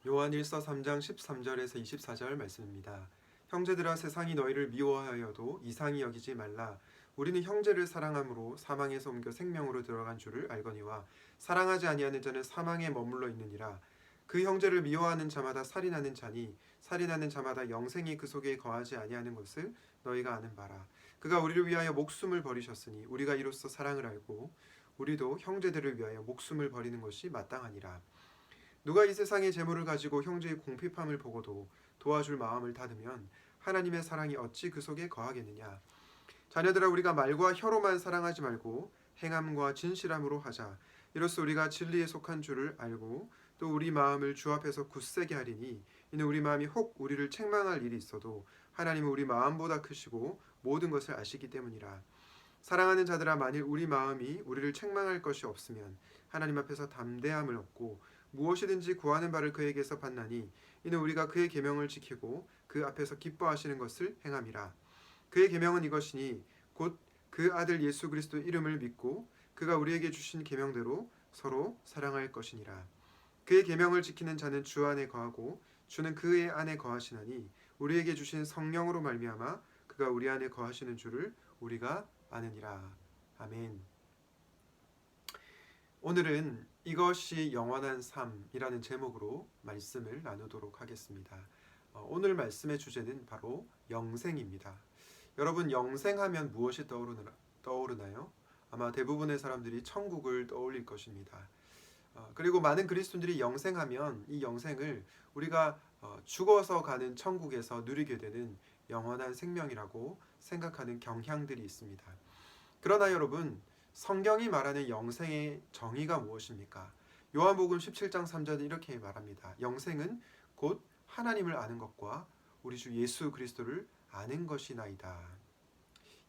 요한일서 3장 13절에서 24절 말씀입니다. 형제들아 세상이 너희를 미워하여도 이상히 여기지 말라. 우리는 형제를 사랑함으로 사망에서 옮겨 생명으로 들어간 줄을 알거니와 사랑하지 아니하는 자는 사망에 머물러 있느니라. 그 형제를 미워하는 자마다 살인하는 자니 살인하는 자마다 영생이 그 속에 거하지 아니하는 것을 너희가 아는 바라. 그가 우리를 위하여 목숨을 버리셨으니 우리가 이로써 사랑을 알고 우리도 형제들을 위하여 목숨을 버리는 것이 마땅하니라. 누가 이 세상의 재물을 가지고 형제의 궁핍함을 보고도 도와줄 마음을 닫으면 하나님의 사랑이 어찌 그 속에 거하겠느냐. 자녀들아, 우리가 말과 혀로만 사랑하지 말고 행함과 진실함으로 하자. 이로써 우리가 진리에 속한 줄을 알고 또 우리 마음을 주 앞에서 굳세게 하리니 이는 우리 마음이 혹 우리를 책망할 일이 있어도 하나님은 우리 마음보다 크시고 모든 것을 아시기 때문이라. 사랑하는 자들아, 만일 우리 마음이 우리를 책망할 것이 없으면 하나님 앞에서 담대함을 얻고 무엇이든지 구하는 바를 그에게서 받나니 이는 우리가 그의 계명을 지키고 그 앞에서 기뻐하시는 것을 행함이라. 그의 계명은 이것이니 곧 그 아들 예수 그리스도 이름을 믿고 그가 우리에게 주신 계명대로 서로 사랑할 것이니라. 그의 계명을 지키는 자는 주 안에 거하고 주는 그의 안에 거하시나니 우리에게 주신 성령으로 말미암아 그가 우리 안에 거하시는 줄을 우리가 아느니라. 아멘. 오늘은 이것이 영원한 삶이라는 제목으로 말씀을 나누도록 하겠습니다. 오늘 말씀의 주제는 바로 영생입니다. 여러분, 영생하면 무엇이 떠오르나요? 아마 대부분의 사람들이 천국을 떠올릴 것입니다. 그리고 많은 그리스도인들이 영생하면 이 영생을 우리가 죽어서 가는 천국에서 누리게 되는 영원한 생명이라고 생각하는 경향들이 있습니다. 그러나 여러분, 성경이 말하는 영생의 정의가 무엇입니까? 요한복음 17장 3절은 이렇게 말합니다. 영생은 곧 하나님을 아는 것과 우리 주 예수 그리스도를 아는 것이나이다.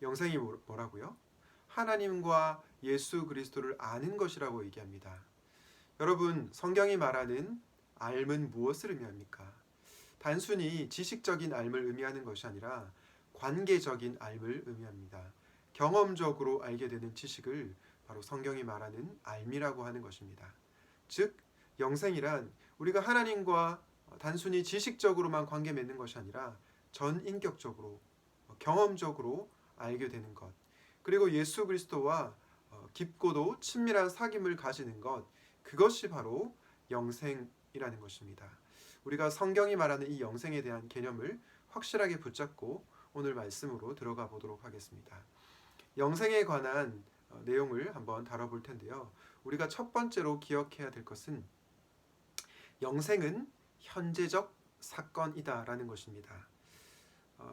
영생이 뭐라고요? 하나님과 예수 그리스도를 아는 것이라고 얘기합니다. 여러분, 성경이 말하는 알은 무엇을 의미합니까? 단순히 지식적인 알을 의미하는 것이 아니라 관계적인 알을 의미합니다. 경험적으로 알게 되는 지식을 바로 성경이 말하는 알미라고 하는 것입니다. 즉, 영생이란 우리가 하나님과 단순히 지식적으로만 관계 맺는 것이 아니라 전인격적으로 경험적으로 알게 되는 것, 그리고 예수 그리스도와 깊고도 친밀한 사귐을 가지는 것, 그것이 바로 영생이라는 것입니다. 우리가 성경이 말하는 이 영생에 대한 개념을 확실하게 붙잡고 오늘 말씀으로 들어가 보도록 하겠습니다. 영생에 관한 내용을 한번 다뤄볼 텐데요. 우리가 첫 번째로 기억해야 될 것은 영생은 현재적 사건이다라는 것입니다.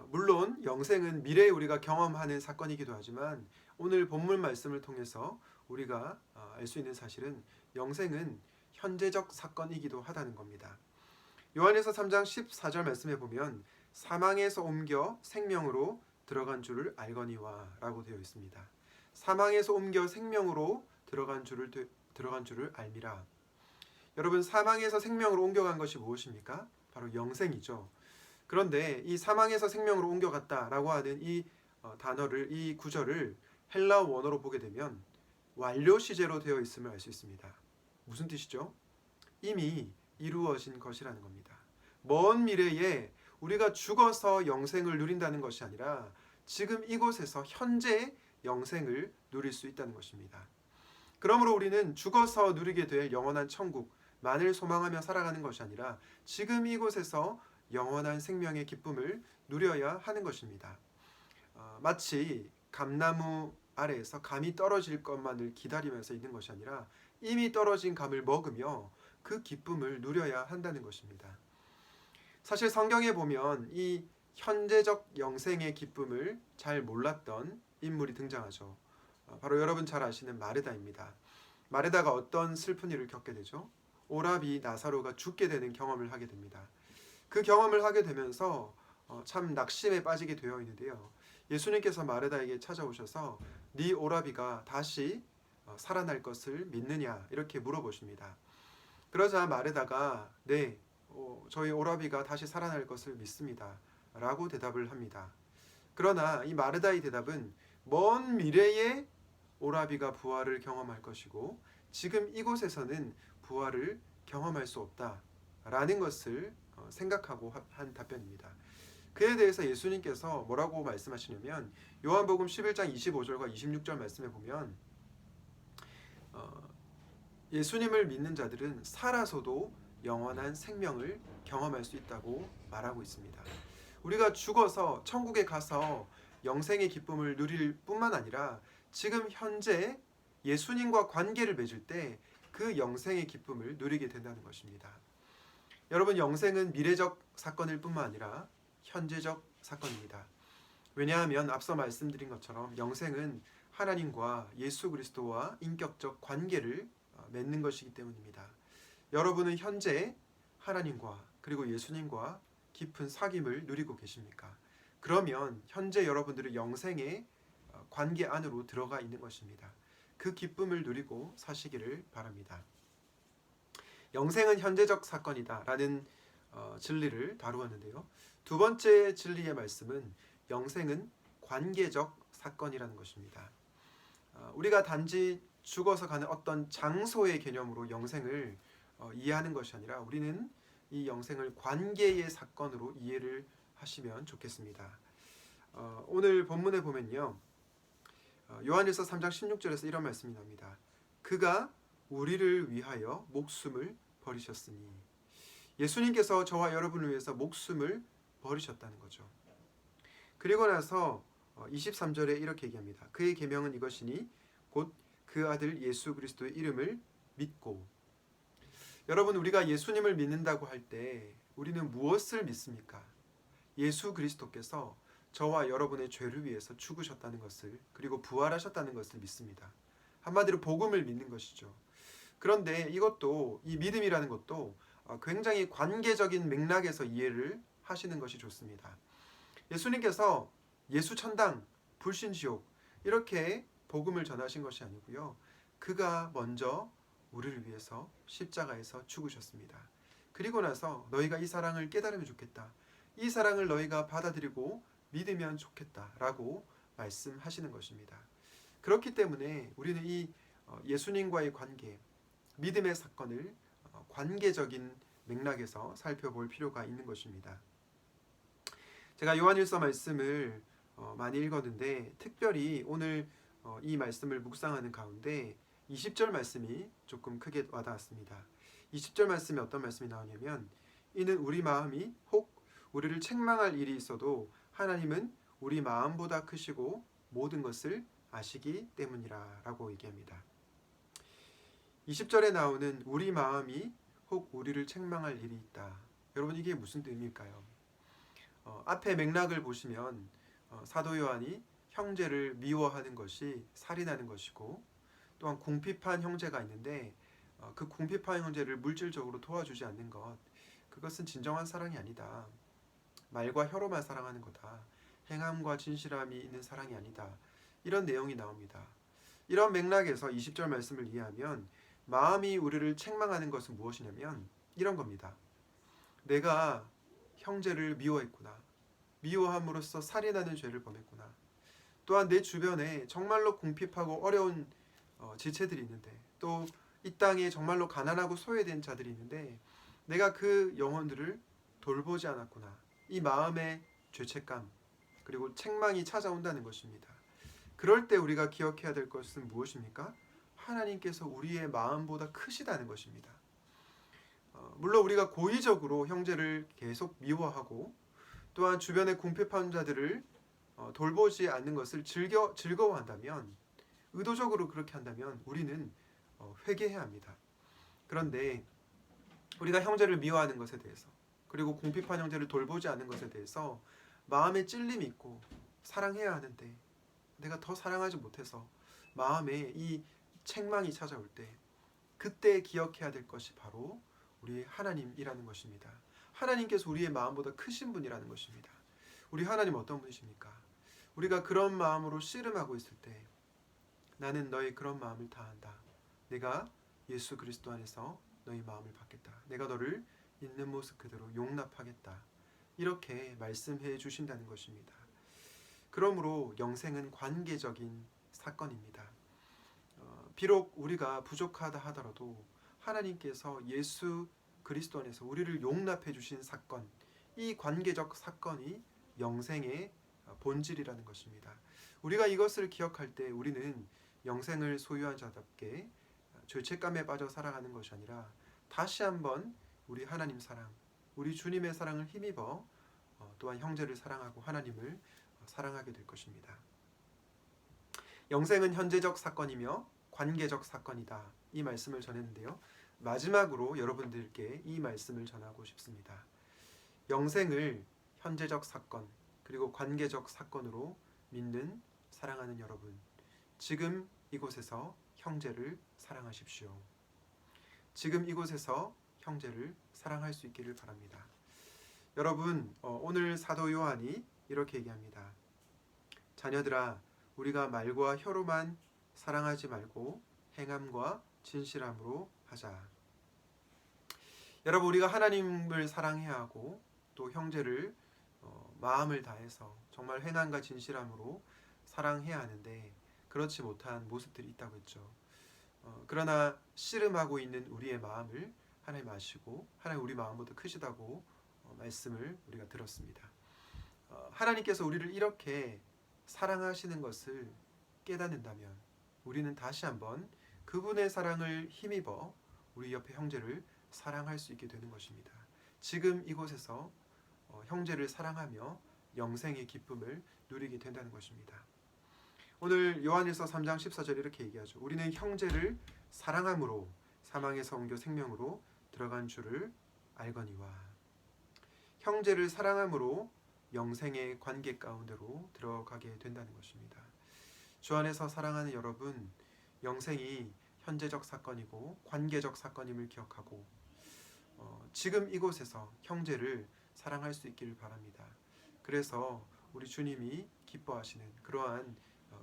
물론 영생은 미래에 우리가 경험하는 사건이기도 하지만 오늘 본문 말씀을 통해서 우리가 알 수 있는 사실은 영생은 현재적 사건이기도 하다는 겁니다. 요한에서 3장 14절 말씀에 보면 사망에서 옮겨 생명으로 들어간 줄을 알거니와 라고 되어 있습니다. 사망에서 옮겨 생명으로 들어간 줄을 알미라. 여러분, 사망에서 생명으로 옮겨간 것이 무엇입니까? 바로 영생이죠. 그런데 이 사망에서 생명으로 옮겨갔다라고 하는 이 단어를, 이 구절을 헬라어 원어로 보게 되면 완료 시제로 되어 있음을 알 수 있습니다. 무슨 뜻이죠? 이미 이루어진 것이라는 겁니다. 먼 미래에 우리가 죽어서 영생을 누린다는 것이 아니라 지금 이곳에서 현재 영생을 누릴 수 있다는 것입니다. 그러므로 우리는 죽어서 누리게 될 영원한 천국만을 소망하며 살아가는 것이 아니라 지금 이곳에서 영원한 생명의 기쁨을 누려야 하는 것입니다. 마치 감나무 아래에서 감이 떨어질 것만을 기다리면서 있는 것이 아니라 이미 떨어진 감을 먹으며 그 기쁨을 누려야 한다는 것입니다. 사실 성경에 보면 이 현재적 영생의 기쁨을 잘 몰랐던 인물이 등장하죠. 바로 여러분 잘 아시는 마르다입니다. 마르다가 어떤 슬픈 일을 겪게 되죠? 오라비 나사로가 죽게 되는 경험을 하게 됩니다. 그 경험을 하게 되면서 참 낙심에 빠지게 되어 있는데요. 예수님께서 마르다에게 찾아오셔서 네 오라비가 다시 살아날 것을 믿느냐 이렇게 물어보십니다. 그러자 마르다가 네, 저희 오라비가 다시 살아날 것을 믿습니다 라고 대답을 합니다. 그러나 이 마르다의 대답은 먼 미래에 오라비가 부활을 경험할 것이고 지금 이곳에서는 부활을 경험할 수 없다 라는 것을 생각하고 한 답변입니다. 그에 대해서 예수님께서 뭐라고 말씀하시냐면 요한복음 11장 25절과 26절 말씀에 보면 예수님을 믿는 자들은 살아서도 영원한 생명을 경험할 수 있다고 말하고 있습니다. 우리가 죽어서 천국에 가서 영생의 기쁨을 누릴 뿐만 아니라 지금 현재 예수님과 관계를 맺을 때 그 영생의 기쁨을 누리게 된다는 것입니다. 여러분, 영생은 미래적 사건일 뿐만 아니라 현재적 사건입니다. 왜냐하면 앞서 말씀드린 것처럼 영생은 하나님과 예수 그리스도와 인격적 관계를 맺는 것이기 때문입니다. 여러분은 현재 하나님과 그리고 예수님과 깊은 사귐을 누리고 계십니까? 그러면 현재 여러분들은 영생의 관계 안으로 들어가 있는 것입니다. 그 기쁨을 누리고 사시기를 바랍니다. 영생은 현재적 사건이다 라는 진리를 다루었는데요. 두 번째 진리의 말씀은 영생은 관계적 사건이라는 것입니다. 우리가 단지 죽어서 가는 어떤 장소의 개념으로 영생을 이해하는 것이 아니라 우리는 이 영생을 관계의 사건으로 이해를 하시면 좋겠습니다. 오늘 본문에 보면요, 요한일서 3장 16절에서 이런 말씀이 나옵니다. 그가 우리를 위하여 목숨을 버리셨으니, 예수님께서 저와 여러분을 위해서 목숨을 버리셨다는 거죠. 그리고 나서 23절에 이렇게 얘기합니다. 그의 계명은 이것이니 곧 그 아들 예수 그리스도의 이름을 믿고. 여러분, 우리가 예수님을 믿는다고 할 때 우리는 무엇을 믿습니까? 예수 그리스도께서 저와 여러분의 죄를 위해서 죽으셨다는 것을, 그리고 부활하셨다는 것을 믿습니다. 한마디로 복음을 믿는 것이죠. 그런데 이것도, 이 믿음이라는 것도 굉장히 관계적인 맥락에서 이해를 하시는 것이 좋습니다. 예수님께서 예수천당, 불신지옥 이렇게 복음을 전하신 것이 아니고요. 그가 먼저 우리를 위해서 십자가에서 죽으셨습니다. 그리고 나서 너희가 이 사랑을 깨달으면 좋겠다. 이 사랑을 너희가 받아들이고 믿으면 좋겠다라고 말씀하시는 것입니다. 그렇기 때문에 우리는 이 예수님과의 관계, 믿음의 사건을 관계적인 맥락에서 살펴볼 필요가 있는 것입니다. 제가 요한일서 말씀을 많이 읽었는데 특별히 오늘 이 말씀을 묵상하는 가운데 20절 말씀이 조금 크게 와닿았습니다. 20절 말씀에 어떤 말씀이 나오냐면 이는 우리 마음이 혹 우리를 책망할 일이 있어도 하나님은 우리 마음보다 크시고 모든 것을 아시기 때문이라 라고 얘기합니다. 20절에 나오는 우리 마음이 혹 우리를 책망할 일이 있다. 여러분, 이게 무슨 의미일까요? 앞에 맥락을 보시면 사도 요한이 형제를 미워하는 것이 살인하는 것이고, 또한 궁핍한 형제가 있는데 그 궁핍한 형제를 물질적으로 도와주지 않는 것, 그것은 진정한 사랑이 아니다. 말과 혀로만 사랑하는 거다. 행함과 진실함이 있는 사랑이 아니다. 이런 내용이 나옵니다. 이런 맥락에서 20절 말씀을 이해하면 마음이 우리를 책망하는 것은 무엇이냐면 이런 겁니다. 내가 형제를 미워했구나. 미워함으로써 살인하는 죄를 범했구나. 또한 내 주변에 정말로 궁핍하고 어려운 지체들이 있는데, 또 이 땅에 정말로 가난하고 소외된 자들이 있는데 내가 그 영혼들을 돌보지 않았구나. 이 마음의 죄책감 그리고 책망이 찾아온다는 것입니다. 그럴 때 우리가 기억해야 될 것은 무엇입니까? 하나님께서 우리의 마음보다 크시다는 것입니다. 물론 우리가 고의적으로 형제를 계속 미워하고 또한 주변의 궁핍한 자들을 돌보지 않는 것을 즐거워한다면, 의도적으로 그렇게 한다면 우리는 회개해야 합니다. 그런데 우리가 형제를 미워하는 것에 대해서, 그리고 궁핍한 형제를 돌보지 않는 것에 대해서 마음에 찔림이 있고 사랑해야 하는데 내가 더 사랑하지 못해서 마음에 이 책망이 찾아올 때, 그때 기억해야 될 것이 바로 우리 하나님이라는 것입니다. 하나님께서 우리의 마음보다 크신 분이라는 것입니다. 우리 하나님 어떤 분이십니까? 우리가 그런 마음으로 씨름하고 있을 때 나는 너의 그런 마음을 다한다. 내가 예수 그리스도 안에서 너의 마음을 받겠다. 내가 너를 있는 모습 그대로 용납하겠다. 이렇게 말씀해 주신다는 것입니다. 그러므로 영생은 관계적인 사건입니다. 비록 우리가 부족하다 하더라도 하나님께서 예수 그리스도 안에서 우리를 용납해 주신 사건, 이 관계적 사건이 영생의 본질이라는 것입니다. 우리가 이것을 기억할 때 우리는 영생을 소유한 자답게 죄책감에 빠져 살아가는 것이 아니라 다시 한번 우리 하나님 사랑, 우리 주님의 사랑을 힘입어 또한 형제를 사랑하고 하나님을 사랑하게 될 것입니다. 영생은 현재적 사건이며 관계적 사건이다. 이 말씀을 전했는데요. 마지막으로 여러분들께 이 말씀을 전하고 싶습니다. 영생을 현재적 사건 그리고 관계적 사건으로 믿는 사랑하는 여러분, 지금 이곳에서 형제를 사랑하십시오. 지금 이곳에서 형제를 사랑할 수 있기를 바랍니다. 여러분, 오늘 사도 요한이 이렇게 얘기합니다. 자녀들아, 우리가 말과 혀로만 사랑하지 말고 행함과 진실함으로 하자. 여러분, 우리가 하나님을 사랑해야 하고 또 형제를 마음을 다해서 정말 행함과 진실함으로 사랑해야 하는데 그렇지 못한 모습들이 있다고 했죠. 그러나 씨름하고 있는 우리의 마음을 하나님 아시고 하나님 우리 마음보다 크시다고 말씀을 우리가 들었습니다. 하나님께서 우리를 이렇게 사랑하시는 것을 깨닫는다면 우리는 다시 한번 그분의 사랑을 힘입어 우리 옆에 형제를 사랑할 수 있게 되는 것입니다. 지금 이곳에서 형제를 사랑하며 영생의 기쁨을 누리게 된다는 것입니다. 오늘 요한일서 3장 14절 이렇게 얘기하죠. 우리는 형제를 사랑함으로 사망에서 옮겨 생명으로 들어간 줄을 알거니와. 형제를 사랑함으로 영생의 관계 가운데로 들어가게 된다는 것입니다. 주 안에서 사랑하는 여러분, 영생이 현재적 사건이고 관계적 사건임을 기억하고 지금 이곳에서 형제를 사랑할 수 있기를 바랍니다. 그래서 우리 주님이 기뻐하시는 그러한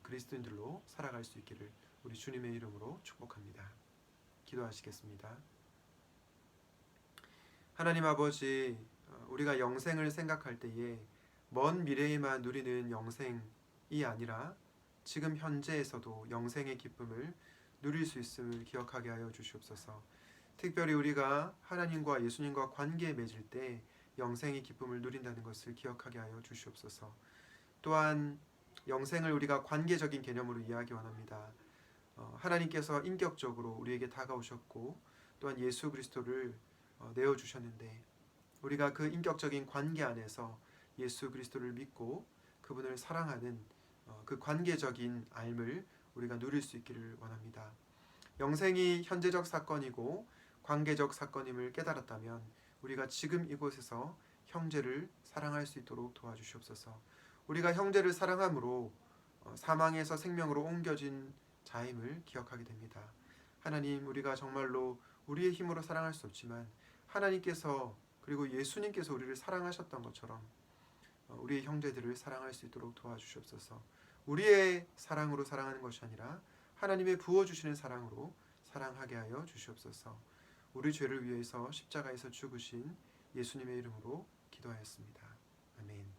그리스도인들로 살아갈 수 있기를 우리 주님의 이름으로 축복합니다. 기도하시겠습니다. 하나님 아버지, 우리가 영생을 생각할 때에 먼 미래에만 누리는 영생이 아니라 지금 현재에서도 영생의 기쁨을 누릴 수 있음을 기억하게 하여 주시옵소서. 특별히 우리가 하나님과 예수님과 관계에 맺을 때 영생의 기쁨을 누린다는 것을 기억하게 하여 주시옵소서. 또한 영생을 우리가 관계적인 개념으로 이해하기 원합니다. 하나님께서 인격적으로 우리에게 다가오셨고 또한 예수 그리스도를 내어주셨는데 우리가 그 인격적인 관계 안에서 예수 그리스도를 믿고 그분을 사랑하는 그 관계적인 삶을 우리가 누릴 수 있기를 원합니다. 영생이 현재적 사건이고 관계적 사건임을 깨달았다면 우리가 지금 이곳에서 형제를 사랑할 수 있도록 도와주시옵소서. 우리가 형제를 사랑함으로 사망에서 생명으로 옮겨진 자임을 기억하게 됩니다. 하나님, 우리가 정말로 우리의 힘으로 사랑할 수 없지만 하나님께서 그리고 예수님께서 우리를 사랑하셨던 것처럼 우리의 형제들을 사랑할 수 있도록 도와주시옵소서. 우리의 사랑으로 사랑하는 것이 아니라 하나님의 부어주시는 사랑으로 사랑하게 하여 주시옵소서. 우리 죄를 위해서 십자가에서 죽으신 예수님의 이름으로 기도하였습니다. 아멘.